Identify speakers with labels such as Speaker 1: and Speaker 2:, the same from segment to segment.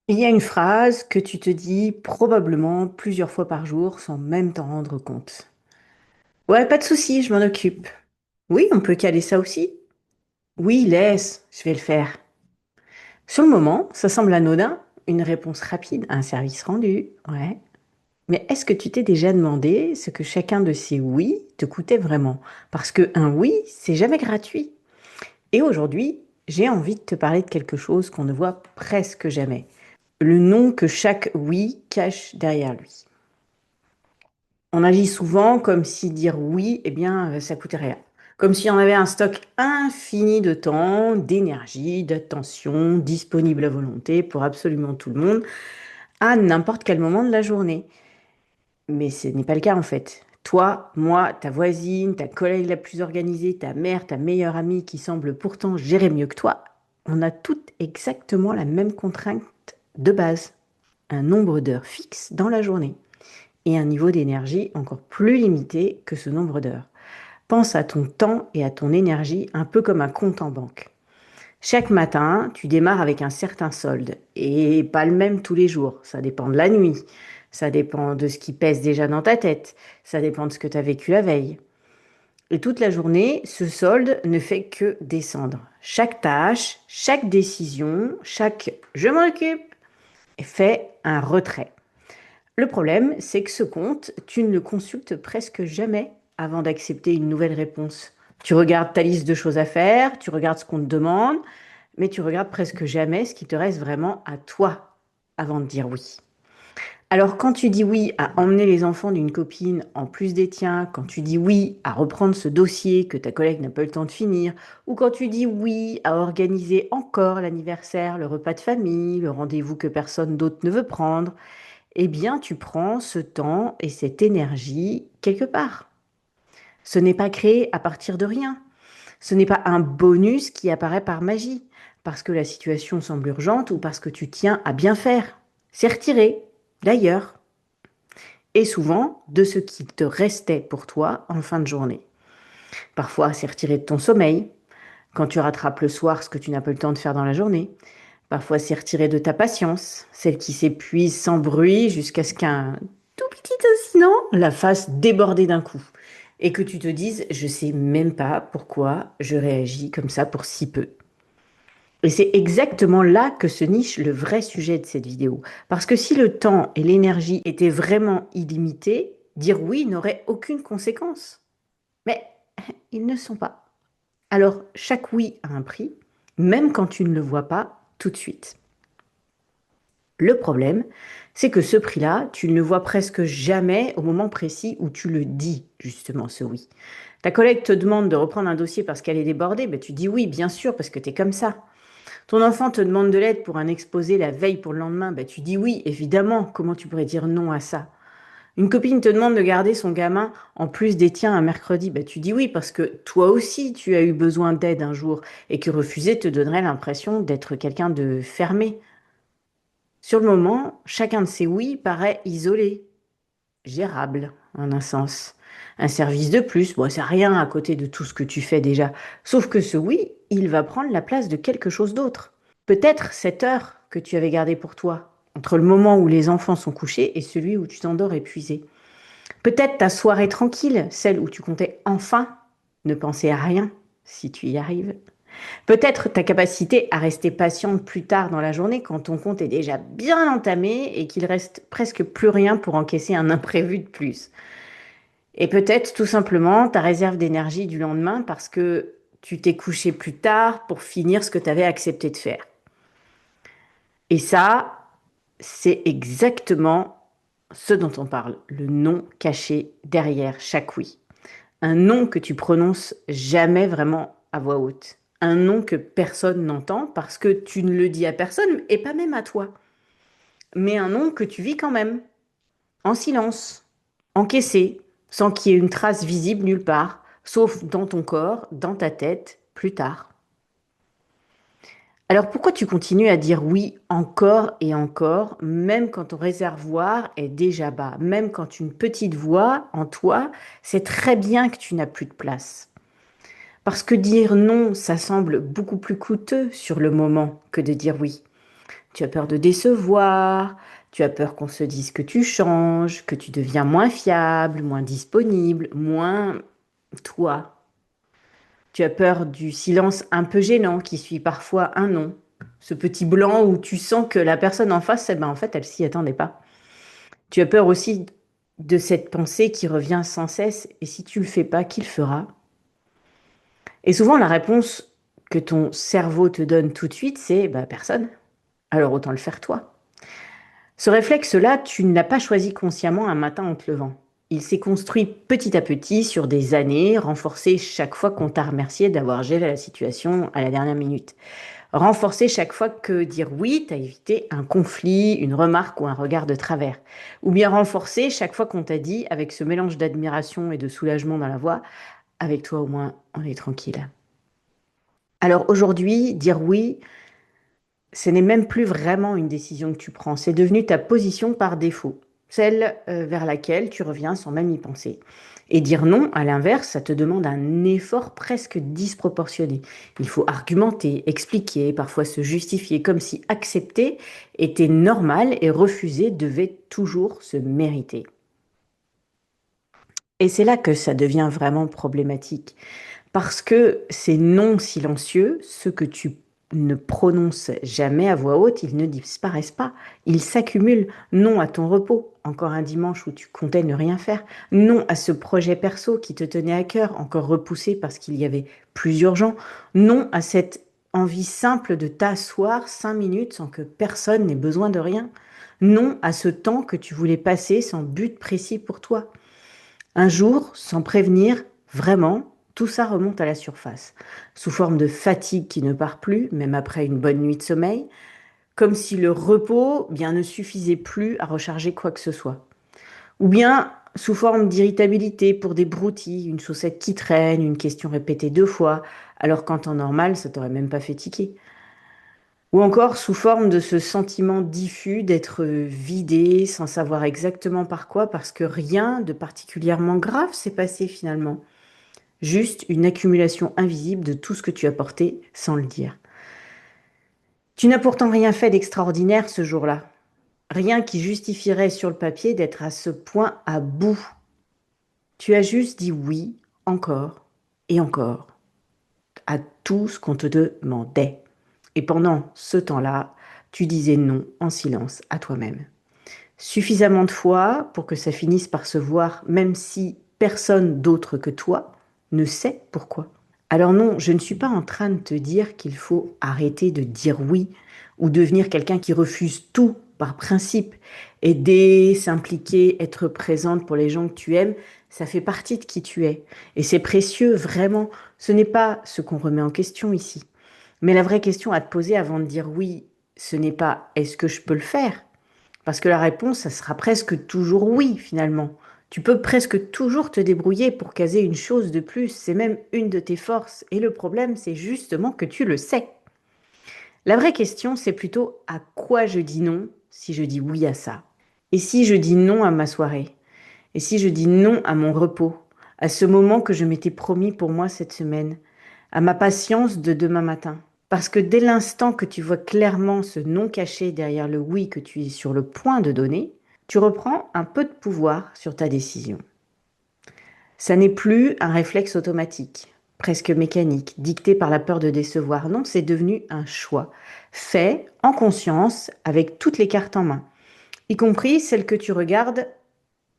Speaker 1: Il y a une phrase que tu te dis probablement plusieurs fois par jour sans même t'en rendre compte. Ouais, pas de souci, je m'en occupe. Oui, on peut caler ça aussi. Oui, laisse, je vais le faire. Sur le moment, ça semble anodin, une réponse rapide, un service rendu, ouais. Mais est-ce que tu t'es déjà demandé ce que chacun de ces oui te coûtait vraiment? Parce que un oui, c'est jamais gratuit. Et aujourd'hui, j'ai envie de te parler de quelque chose qu'on ne voit presque jamais. Le nom que chaque oui cache derrière lui. On agit souvent comme si dire oui, eh bien, ça coûtait rien. Comme si on avait un stock infini de temps, d'énergie, d'attention, disponible à volonté pour absolument tout le monde, à n'importe quel moment de la journée. Mais ce n'est pas le cas en fait. Toi, moi, ta voisine, ta collègue la plus organisée, ta mère, ta meilleure amie qui semble pourtant gérer mieux que toi, on a toutes exactement la même contrainte de base. Un nombre d'heures fixe dans la journée et un niveau d'énergie encore plus limité que ce nombre d'heures. Pense à ton temps et à ton énergie un peu comme un compte en banque. Chaque matin, tu démarres avec un certain solde et pas le même tous les jours. Ça dépend de la nuit, ça dépend de ce qui pèse déjà dans ta tête, ça dépend de ce que tu as vécu la veille. Et toute la journée, ce solde ne fait que descendre. Chaque tâche, chaque décision, chaque je m'en occupe fait un retrait. Le problème, c'est que ce compte, tu ne le consultes presque jamais avant d'accepter une nouvelle réponse. Tu regardes ta liste de choses à faire, tu regardes ce qu'on te demande, mais tu regardes presque jamais ce qui te reste vraiment à toi avant de dire oui. Alors quand tu dis oui à emmener les enfants d'une copine en plus des tiens, quand tu dis oui à reprendre ce dossier que ta collègue n'a pas eu le temps de finir, ou quand tu dis oui à organiser encore l'anniversaire, le repas de famille, le rendez-vous que personne d'autre ne veut prendre, eh bien, tu prends ce temps et cette énergie quelque part. Ce n'est pas créé à partir de rien. Ce n'est pas un bonus qui apparaît par magie, parce que la situation semble urgente ou parce que tu tiens à bien faire. C'est retiré, d'ailleurs, et souvent de ce qui te restait pour toi en fin de journée. Parfois, c'est retiré de ton sommeil, quand tu rattrapes le soir ce que tu n'as pas eu le temps de faire dans la journée. Parfois, c'est retiré de ta patience, celle qui s'épuise sans bruit jusqu'à ce qu'un tout petit incident la fasse déborder d'un coup. Et que tu te dises, je sais même pas pourquoi je réagis comme ça pour si peu. Et c'est exactement là que se niche le vrai sujet de cette vidéo. Parce que si le temps et l'énergie étaient vraiment illimités, dire oui n'aurait aucune conséquence. Mais ils ne sont pas. Alors, chaque oui a un prix, même quand tu ne le vois pas tout de suite. Le problème, c'est que ce prix-là, tu ne le vois presque jamais au moment précis où tu le dis, justement, ce oui. Ta collègue te demande de reprendre un dossier parce qu'elle est débordée, ben tu dis oui, bien sûr, parce que tu es comme ça. Ton enfant te demande de l'aide pour un exposé la veille pour le lendemain, ben tu dis oui, évidemment, comment tu pourrais dire non à ça? Une copine te demande de garder son gamin en plus des tiens un mercredi, ben tu dis oui, parce que toi aussi, tu as eu besoin d'aide un jour et que refuser te donnerait l'impression d'être quelqu'un de fermé. Sur le moment, chacun de ces oui paraît isolé, gérable en un sens. Un service de plus, bon, c'est rien à côté de tout ce que tu fais déjà. Sauf que ce oui, il va prendre la place de quelque chose d'autre. Peut-être cette heure que tu avais gardée pour toi, entre le moment où les enfants sont couchés et celui où tu t'endors épuisé. Peut-être ta soirée tranquille, celle où tu comptais enfin ne penser à rien, si tu y arrives. Peut-être ta capacité à rester patiente plus tard dans la journée quand ton compte est déjà bien entamé et qu'il reste presque plus rien pour encaisser un imprévu de plus. Et peut-être tout simplement ta réserve d'énergie du lendemain parce que tu t'es couché plus tard pour finir ce que tu avais accepté de faire. Et ça, c'est exactement ce dont on parle, le non caché derrière chaque oui. Un non que tu prononces jamais vraiment à voix haute. Un non que personne n'entend parce que tu ne le dis à personne et pas même à toi. Mais un non que tu vis quand même, en silence, encaissé, sans qu'il y ait une trace visible nulle part, sauf dans ton corps, dans ta tête, plus tard. Alors pourquoi tu continues à dire oui encore et encore, même quand ton réservoir est déjà bas, même quand une petite voix en toi sait très bien que tu n'as plus de place? Parce que dire non, ça semble beaucoup plus coûteux sur le moment que de dire oui. Tu as peur de décevoir, tu as peur qu'on se dise que tu changes, que tu deviens moins fiable, moins disponible, moins toi. Tu as peur du silence un peu gênant qui suit parfois un non. Ce petit blanc où tu sens que la personne en face, eh ben, en fait, elle s'y attendait pas. Tu as peur aussi de cette pensée qui revient sans cesse. Et si tu le fais pas, qui le fera? Et souvent, la réponse que ton cerveau te donne tout de suite, c'est bah, personne. Alors autant le faire toi. Ce réflexe-là, tu ne l'as pas choisi consciemment un matin en te levant. Il s'est construit petit à petit sur des années, renforcé chaque fois qu'on t'a remercié d'avoir géré la situation à la dernière minute. Renforcé chaque fois que dire oui t'a évité un conflit, une remarque ou un regard de travers. Ou bien renforcé chaque fois qu'on t'a dit, avec ce mélange d'admiration et de soulagement dans la voix, avec toi au moins on est tranquille. Alors aujourd'hui, dire oui, ce n'est même plus vraiment une décision que tu prends, c'est devenu ta position par défaut, celle vers laquelle tu reviens sans même y penser. Et dire non, à l'inverse, ça te demande un effort presque disproportionné. Il faut argumenter, expliquer, parfois se justifier, comme si accepter était normal et refuser devait toujours se mériter. Et c'est là que ça devient vraiment problématique. Parce que ces noms silencieux, ceux que tu ne prononces jamais à voix haute, ils ne disparaissent pas. Ils s'accumulent. Non à ton repos, encore un dimanche où tu comptais ne rien faire. Non à ce projet perso qui te tenait à cœur, encore repoussé parce qu'il y avait plus urgent. Non à cette envie simple de t'asseoir 5 minutes sans que personne n'ait besoin de rien. Non à ce temps que tu voulais passer sans but précis pour toi. Un jour, sans prévenir, vraiment, tout ça remonte à la surface, sous forme de fatigue qui ne part plus, même après une bonne nuit de sommeil, comme si le repos, bien, ne suffisait plus à recharger quoi que ce soit. Ou bien sous forme d'irritabilité pour des broutilles, une chaussette qui traîne, une question répétée 2 fois, alors qu'en temps normal, ça t'aurait même pas fait tiquer. Ou encore sous forme de ce sentiment diffus d'être vidé sans savoir exactement par quoi, parce que rien de particulièrement grave s'est passé finalement. Juste une accumulation invisible de tout ce que tu as porté sans le dire. Tu n'as pourtant rien fait d'extraordinaire ce jour-là. Rien qui justifierait sur le papier d'être à ce point à bout. Tu as juste dit oui, encore et encore, à tout ce qu'on te demandait. Et pendant ce temps-là, tu disais non en silence à toi-même. Suffisamment de fois pour que ça finisse par se voir, même si personne d'autre que toi ne sait pourquoi. Alors non, je ne suis pas en train de te dire qu'il faut arrêter de dire oui ou devenir quelqu'un qui refuse tout par principe. Aider, s'impliquer, être présente pour les gens que tu aimes, ça fait partie de qui tu es. Et c'est précieux, vraiment. Ce n'est pas ce qu'on remet en question ici. Mais la vraie question à te poser avant de dire oui, ce n'est pas est-ce que je peux le faire? Parce que la réponse, ça sera presque toujours oui, finalement. Tu peux presque toujours te débrouiller pour caser une chose de plus. C'est même une de tes forces. Et le problème, c'est justement que tu le sais. La vraie question, c'est plutôt à quoi je dis non si je dis oui à ça. Et si je dis non à ma soirée? Et si je dis non à mon repos? À ce moment que je m'étais promis pour moi cette semaine? À ma patience de demain matin? Parce que dès l'instant que tu vois clairement ce non caché derrière le oui que tu es sur le point de donner, tu reprends un peu de pouvoir sur ta décision. Ça n'est plus un réflexe automatique, presque mécanique, dicté par la peur de décevoir. Non, c'est devenu un choix, fait en conscience, avec toutes les cartes en main, y compris celles que tu regardes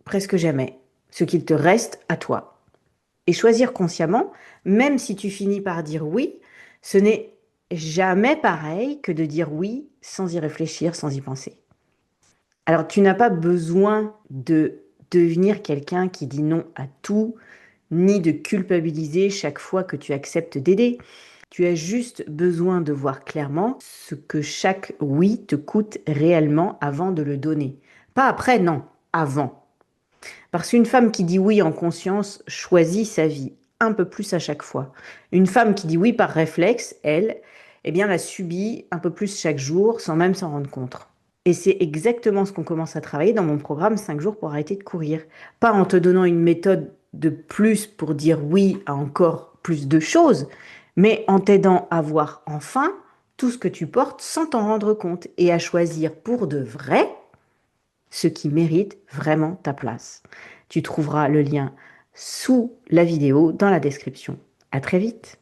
Speaker 1: presque jamais, ce qu'il te reste à toi. Et choisir consciemment, même si tu finis par dire oui, ce n'est jamais pareil que de dire oui sans y réfléchir, sans y penser. Alors, tu n'as pas besoin de devenir quelqu'un qui dit non à tout, ni de culpabiliser chaque fois que tu acceptes d'aider. Tu as juste besoin de voir clairement ce que chaque oui te coûte réellement avant de le donner. Pas après, non, avant. Parce qu'une femme qui dit oui en conscience choisit sa vie un peu plus à chaque fois. Une femme qui dit oui par réflexe, elle, eh bien, la subit un peu plus chaque jour sans même s'en rendre compte. Et c'est exactement ce qu'on commence à travailler dans mon programme 5 jours pour arrêter de courir. Pas en te donnant une méthode de plus pour dire oui à encore plus de choses, mais en t'aidant à voir enfin tout ce que tu portes sans t'en rendre compte et à choisir pour de vrai ce qui mérite vraiment ta place. Tu trouveras le lien sous la vidéo dans la description. À très vite.